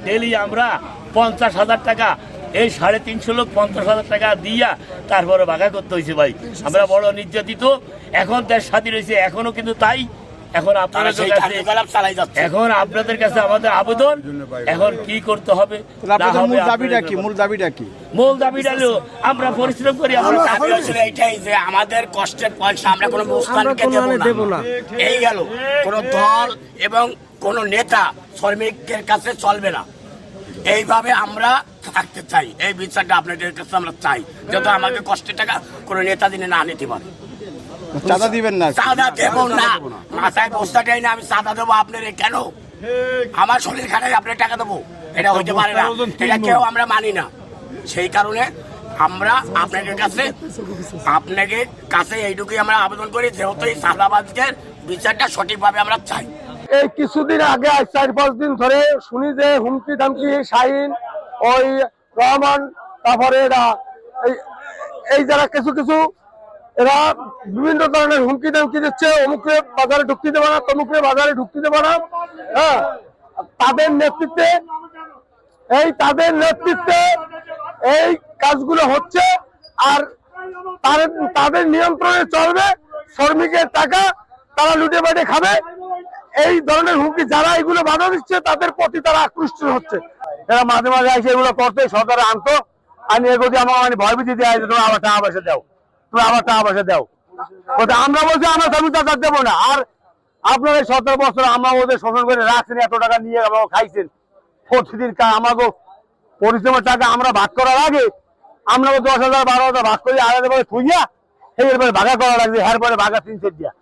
Daily আমরা 50,000 টাকা এই 350 লোক 50,000 টাকা দিয়া তারপরে বাঘা করতে হয়েছে ভাই। আমরা বড় নির্যাতিত। এখন দেশ স্বাধীন হয়েছে, এখনো কিন্তু তাই। এখন আপনাদের কাছে আমাদের আবেদন, এখন কি করতে হবে? মূল দাবিটা হলো আমরা পরিশ্রম করি, এইটাই যে আমাদের কষ্টের পয়সা আমরা কোনো মুসলমানকে দেব না। এই গেল কোন দল এবং কোন নেতা শ্রমিকের কাছে চলবে না। এইভাবে আমরা থাকতে চাই। এই বিচারটা আপনাদের কাছে আমরা চাই, যত আমাকে কষ্টের টাকা কোনো নেতা দিনে না নিতে পারে। চাঁদা দিবেন না? চাঁদা দেব না, মাথায় বস্তাটাই না আমি চাঁদা দেবো আপনার। কেন আমার শরীর খাটাই আপনার টাকা দেবো? এটা হইতে পারে না, এটা কেউ আমরা মানি না। সেই কারণে আমরা আপনাদের কাছে এইটুকুই আমরা আবেদন করি, যেহেতু এই চাঁদাবাজদের বিচারটা সঠিকভাবে আমরা চাই। এই কিছুদিন আগে 4-5 দিন ধরে শুনি যে হুমকি ধামকি শাহিন, ওই রহমান, তারপরে এরা এই যারা কিছু এরা বিভিন্ন ধরনের হুমকি ধামকি দিচ্ছে। অমুকে বাজারে ঢুকতে দেবে না, তমুকে বাজারে ঢুকতে দেবে না। হ্যাঁ, তাদের নেতৃত্বে এই কাজগুলো হচ্ছে। আর তাদের নিয়ন্ত্রণে চলবে, শ্রমিকের টাকা তারা লুটে বাটে খাবে। এই ধরনের হুমকি যারা এগুলো বাধা দিচ্ছে তাদের প্রতি তারা আকৃষ্ট হচ্ছে। এরা মাঝে মাঝে এসে এগুলো করতে সরকারে আনতো, আমি এগুলো আমার ভয়ভীতি দেওয়া হয়েছে, তুমি আবার টাকা পয়সা দাও, আমরা বলছি আমরা চাঁদা দেবো না। আর আপনার এই 17 বছর আমরা ওদের শোষণ করে রাখছেন, এত টাকা নিয়ে আমাকে খাইছেন প্রতিদিন। আমাকে পরিশ্রমের টাকা আমরা ভাগ করার আগে আমরা 10,000 12,000 ভাগ করি, আলাদা করে থুইয়া এরপরে ভাগা করা লাগছে। এরপরে ভাগা 3 সেট দিয়া